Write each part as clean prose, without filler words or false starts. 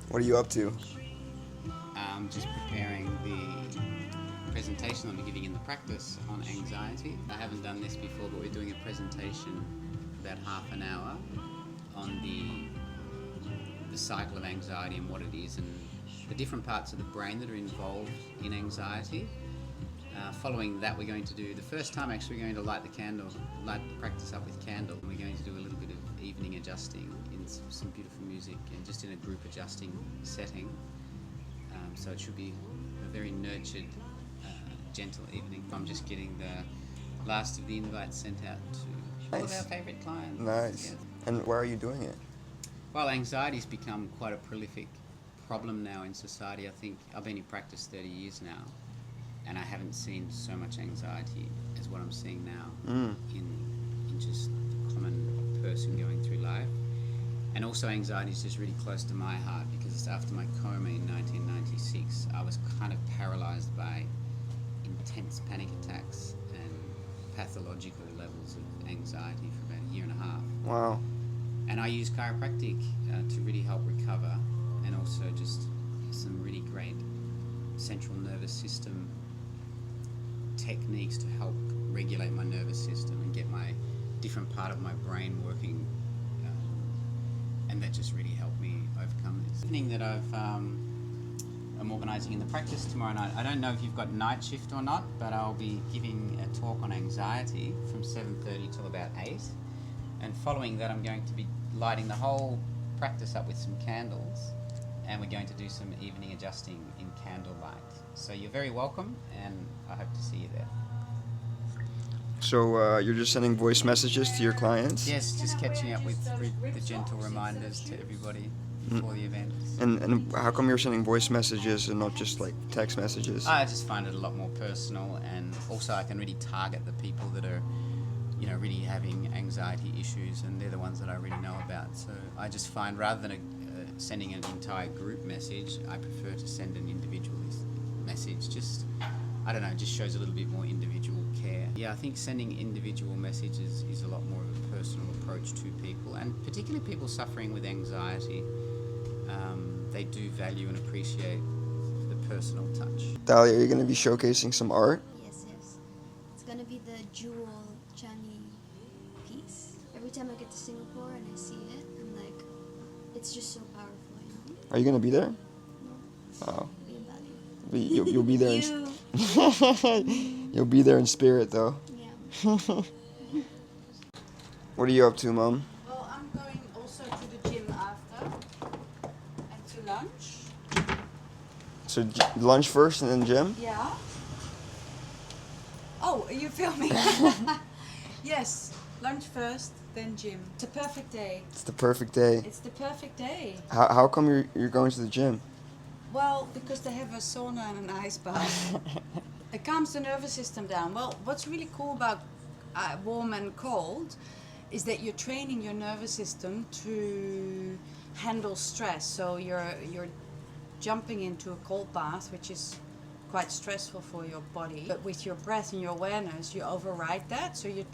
What are you up to? Just preparing the presentation I'll be giving in the practice on anxiety. I haven't done this before, but we're doing a presentation about half an hour on the cycle of anxiety and what it is and the different parts of the brain that are involved in anxiety. Following that, we're going to do, the first time actually, we're going to light the practice up with candle, and we're going to do a little bit of evening adjusting in some beautiful music and just in a group adjusting setting. So it should be a very nurtured, gentle evening. I'm just getting the last of the invites sent out to all of our favourite clients. Nice. Yes. And where are you doing it? Well, anxiety's become quite a prolific problem now in society. I think I've been in practice 30 years now, and I haven't seen so much anxiety as what I'm seeing now in just the common person going through life. And also anxiety is just really close to my heart because after my coma in 1996, I was kind of paralysed by intense panic attacks and pathological levels of anxiety for about a year and a half. Wow. And I use chiropractic to really help recover, and also just some really great central nervous system techniques to help regulate my nervous system and get my different part of my brain working, and that just really helped me overcome this. Evening that I'm organising in the practice tomorrow night. I don't know if you've got night shift or not, but I'll be giving a talk on anxiety from 7:30 till about 8, and following that I'm going to be lighting the whole practice up with some candles, and we're going to do some evening adjusting in candlelight. So you're very welcome, and I hope to see you there. So you're just sending voice messages to your clients? Yes, just catching up with the gentle reminders to everybody before the event. And how come you're sending voice messages and not just like text messages? I just find it a lot more personal, and also I can really target the people that are, really having anxiety issues, and they're the ones that I really know about. So I just find rather than sending an entire group message, I prefer to send an individual message. Just, I don't know, just shows a little bit more individual care. Yeah, I think sending individual messages is a lot more of a personal approach to people, and particularly people suffering with anxiety. They do value and appreciate the personal touch. Dahlia, are you going to be showcasing some art? Yes. It's gonna be the Jewel Chani piece. Every time I get to Singapore and I see it, I'm like, it's just so powerful, Are you going to be there? No. Oh. Be in Bali. You'll be there. You'll be there in spirit, though. Yeah. What are you up to, Mom? Well, I'm going also to the gym after and to lunch. So lunch first and then gym? Yeah. Oh, are you filming? Yes, lunch first, then gym. It's a perfect day. It's the perfect day. It's the perfect day. How come you're going to the gym? Well, because they have a sauna and an ice bath. It calms the nervous system down. Well, what's really cool about warm and cold is that you're training your nervous system to handle stress. So you're jumping into a cold bath, which is quite stressful for your body. But with your breath and your awareness, you override that. So you're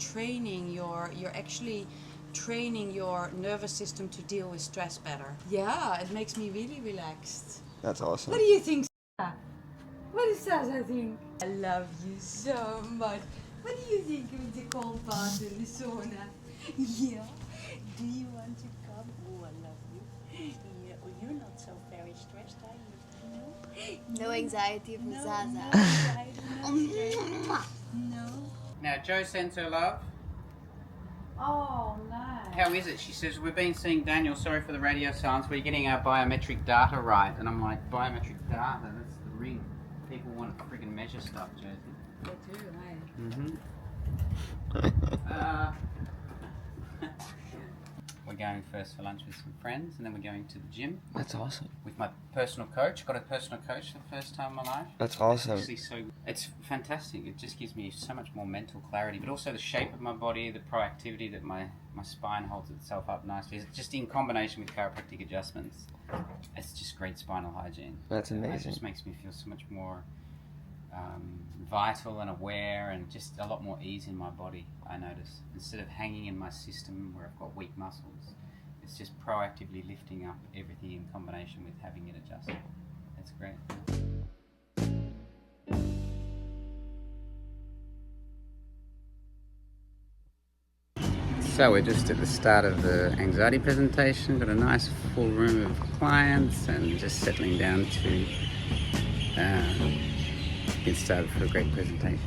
actually training your nervous system to deal with stress better. Yeah, it makes me really relaxed. That's awesome. What do you think, Sarah? What does Sasa think? I love you so much. What do you think of the cold bath and the sauna? Yeah. Do you want to come? Oh, I love you. Yeah. Oh, you're not so very stressed, are you? No anxiety from Zaza. No. Now, Jo sends her love. Oh, nice. How is it? She says, we've been seeing Daniel, sorry for the radio silence, we're getting our biometric data right. And I'm like, biometric data? That's the ring. People want to friggin' measure stuff, Josie. They do, hey. Mm-hmm. We're going first for lunch with some friends, and then we're going to the gym That's awesome. with my personal coach. Got a personal coach for the first time in my life. That's awesome. Actually, it's fantastic. It just gives me so much more mental clarity, but also the shape of my body, the proactivity that my spine holds itself up nicely. It's just in combination with chiropractic adjustments. It's just great spinal hygiene. That's amazing. It just makes me feel so much more vital and aware, and just a lot more ease in my body, I notice. Instead of hanging in my system where I've got weak muscles, it's just proactively lifting up everything in combination with having it adjustable. That's great. So we're just at the start of the anxiety presentation, got a nice full room of clients and just settling down to get started for a great presentation.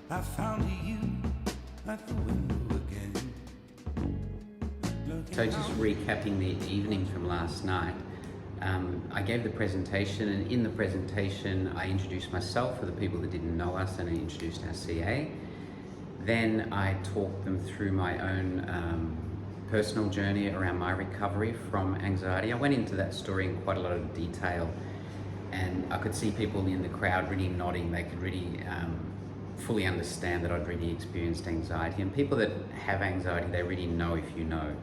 I found you at the window again. So just recapping the evening from last night, I gave the presentation, and in the presentation I introduced myself for the people that didn't know us, and I introduced our CA. Then I talked them through my own personal journey around my recovery from anxiety. I went into that story in quite a lot of detail, and I could see people in the crowd really nodding. They could really fully understand that I'd really experienced anxiety, and people that have anxiety, they really know if you know.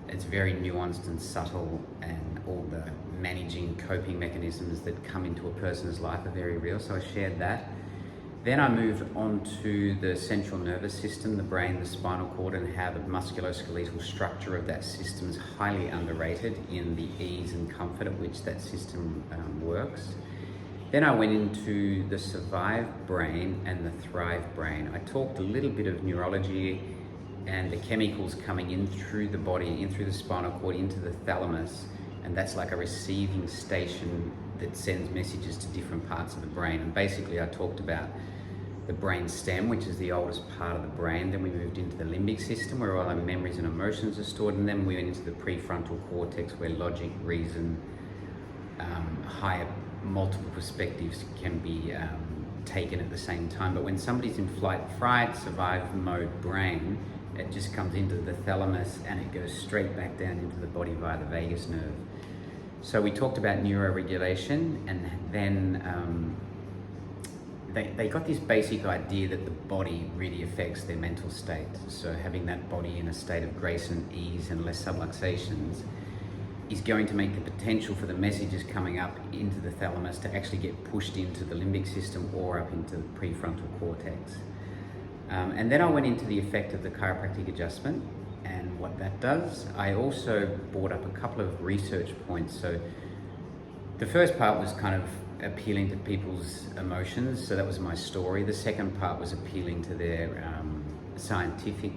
It's very nuanced and subtle, and all the managing coping mechanisms that come into a person's life are very real, so I shared that. Then I moved on to the central nervous system, the brain, the spinal cord, and how the musculoskeletal structure of that system is highly underrated in the ease and comfort at which that system works. Then I went into the survive brain and the thrive brain. I talked a little bit of neurology and the chemicals coming in through the body, in through the spinal cord, into the thalamus, and that's like a receiving station that sends messages to different parts of the brain. And basically I talked about the brain stem, which is the oldest part of the brain. Then we moved into the limbic system, where all our memories and emotions are stored, and then we went into the prefrontal cortex, where logic, reason, higher multiple perspectives can be taken at the same time. But when somebody's in flight, fright, survive mode brain, it just comes into the thalamus and it goes straight back down into the body via the vagus nerve. So we talked about neuroregulation, and then they got this basic idea that the body really affects their mental state. So having that body in a state of grace and ease and less subluxations is going to make the potential for the messages coming up into the thalamus to actually get pushed into the limbic system or up into the prefrontal cortex. And then I went into the effect of the chiropractic adjustment and what that does. I also brought up a couple of research points. So the first part was kind of appealing to people's emotions, so that was my story. The second part was appealing to their scientific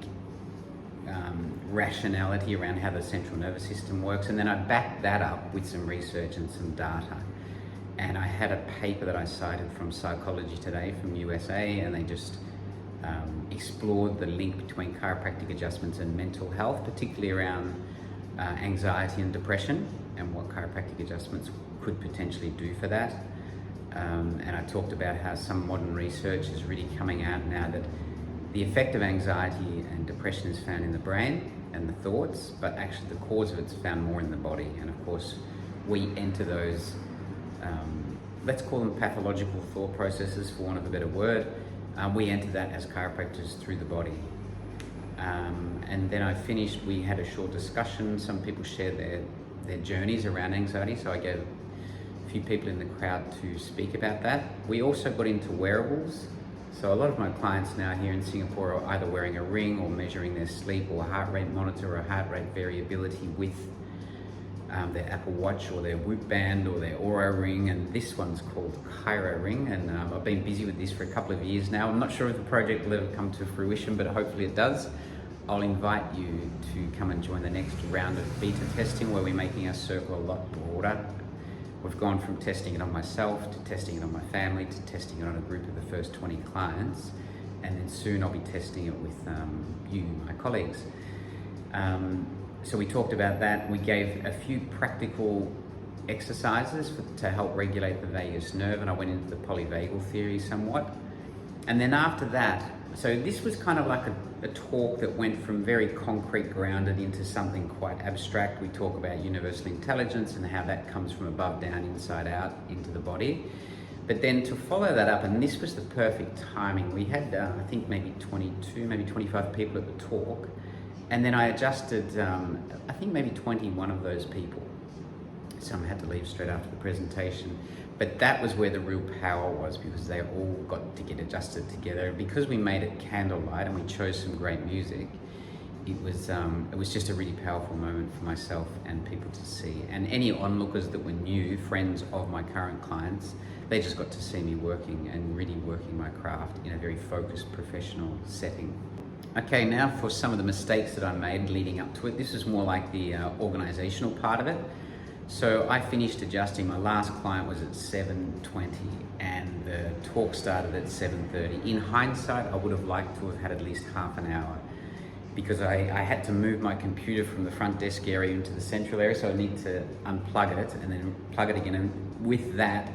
rationality around how the central nervous system works, and then I backed that up with some research and some data. And I had a paper that I cited from Psychology Today from USA, and they just explored the link between chiropractic adjustments and mental health, particularly around anxiety and depression, and what chiropractic adjustments could potentially do for that. And I talked about how some modern research is really coming out now that the effect of anxiety and depression is found in the brain and the thoughts, but actually the cause of it's found more in the body. And of course, we enter those, let's call them pathological thought processes, for want of a better word. We enter that as chiropractors through the body. And then I finished, we had a short discussion. Some people shared their journeys around anxiety, so I gave a few people in the crowd to speak about that. We also got into wearables. So a lot of my clients now here in Singapore are either wearing a ring or measuring their sleep, or a heart rate monitor, or heart rate variability with their Apple Watch or their Whoop Band or their Aura Ring, and this one's called Chiro Ring, and I've been busy with this for a couple of years now. I'm not sure if the project will ever come to fruition, but hopefully it does. I'll invite you to come and join the next round of beta testing, where we're making our circle a lot broader. We've gone from testing it on myself to testing it on my family to testing it on a group of the first 20 clients, and then soon I'll be testing it with you, my colleagues. So we talked about that. We gave a few practical exercises to help regulate the vagus nerve, and I went into the polyvagal theory somewhat. And then after that, so this was kind of like a talk that went from very concrete, grounded, into something quite abstract. We talk about universal intelligence and how that comes from above down, inside out, into the body. But then to follow that up, and this was the perfect timing, we had I think maybe 22, maybe 25 people at the talk, and then I adjusted I think maybe 21 of those people. Some had to leave straight after the presentation, but that was where the real power was, because they all got to get adjusted together. Because we made it candlelight and we chose some great music, it was just a really powerful moment for myself and people to see. And any onlookers that were new, friends of my current clients, they just got to see me working and really working my craft in a very focused professional setting. Okay, now for some of the mistakes that I made leading up to it. This is more like the organizational part of it. So I finished adjusting. My last client was at 7:20 and the talk started at 7:30. In hindsight, I would have liked to have had at least half an hour, because I had to move my computer from the front desk area into the central area, so I need to unplug it and then plug it again. And with that,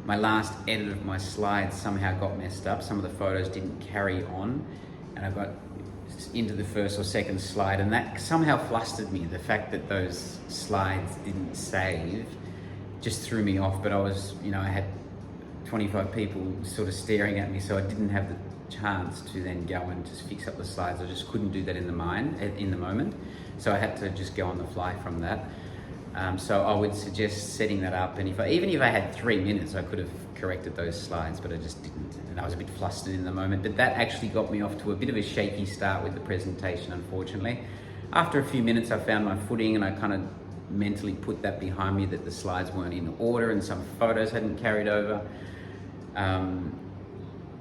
my last edit of my slides somehow got messed up. Some of the photos didn't carry on, and I got into the first or second slide, and that somehow flustered me. The fact that those slides didn't save just threw me off. But I was, I had 25 people sort of staring at me, so I didn't have the chance to then go and just fix up the slides. I just couldn't do that in the moment. So I had to just go on the fly from that. So I would suggest setting that up, and even if I had 3 minutes, I could have corrected those slides, but I just didn't, and I was a bit flustered in the moment. But that actually got me off to a bit of a shaky start with the presentation, unfortunately. After a few minutes, I found my footing, and I kind of mentally put that behind me, that the slides weren't in order and some photos hadn't carried over.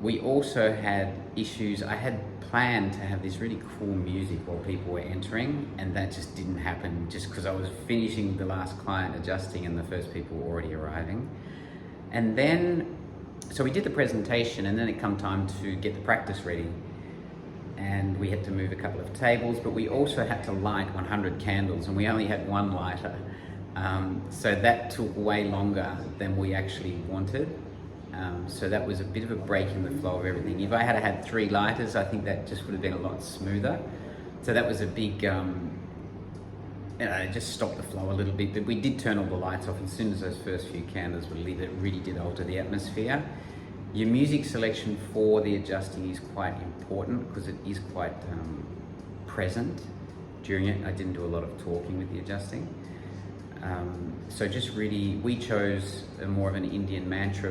We also had issues. I had planned to have this really cool music while people were entering, and that just didn't happen, just because I was finishing the last client adjusting and the first people were already arriving. And then, so we did the presentation, and then it come time to get the practice ready. And we had to move a couple of tables, but we also had to light 100 candles, and we only had one lighter. So that took way longer than we actually wanted. So that was a bit of a break in the flow of everything. If I had had 3 lighters, I think that just would have been a lot smoother. So that was a big, it just stopped the flow a little bit. But we did turn all the lights off as soon as those first few candles were lit. It really did alter the atmosphere. Your music selection for the adjusting is quite important, because it is quite present during it. I didn't do a lot of talking with the adjusting. So just really, we chose more of an Indian mantra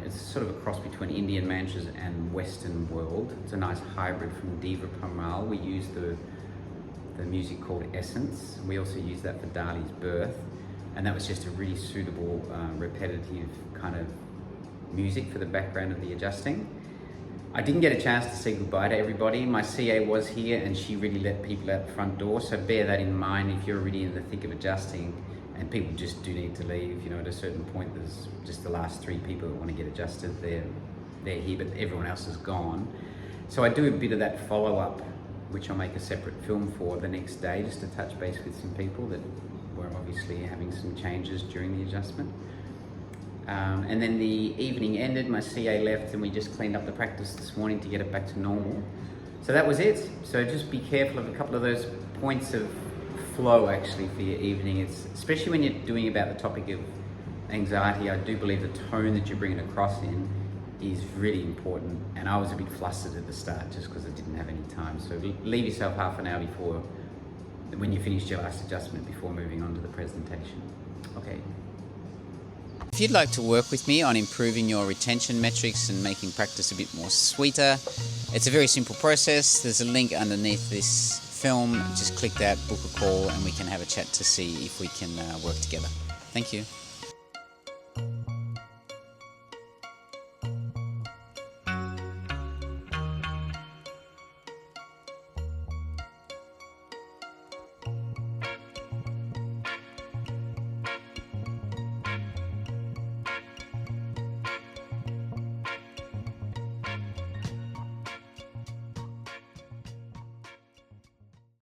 it's sort of a cross between Indian mantras and Western world. It's a nice hybrid from Diva Pamal. We use the music called Essence. We also use that for Dali's Birth, and that was just a really suitable, repetitive kind of music for the background of the adjusting. I didn't get a chance to say goodbye to everybody. My CA was here, and she really let people out the front door, so bear that in mind if you're already in the thick of adjusting. And people just do need to leave. At a certain point, there's just the last 3 people that want to get adjusted. They're here, but everyone else is gone. So I do a bit of that follow-up, which I'll make a separate film for the next day, just to touch base with some people that were obviously having some changes during the adjustment. And then the evening ended, my CA left, and we just cleaned up the practice this morning to get it back to normal. So that was it. So just be careful of a couple of those points of flow actually for your evening. It's especially when you're doing about the topic of anxiety. I do believe the tone that you're bringing across in is really important, and I was a bit flustered at the start just because I didn't have any time. So leave yourself half an hour before, when you finished your last adjustment, before moving on to the presentation. Okay. If you'd like to work with me on improving your retention metrics and making practice a bit more sweeter, it's a very simple process. There's a link underneath this film. Just click that, book a call, and we can have a chat to see if we can work together. Thank you.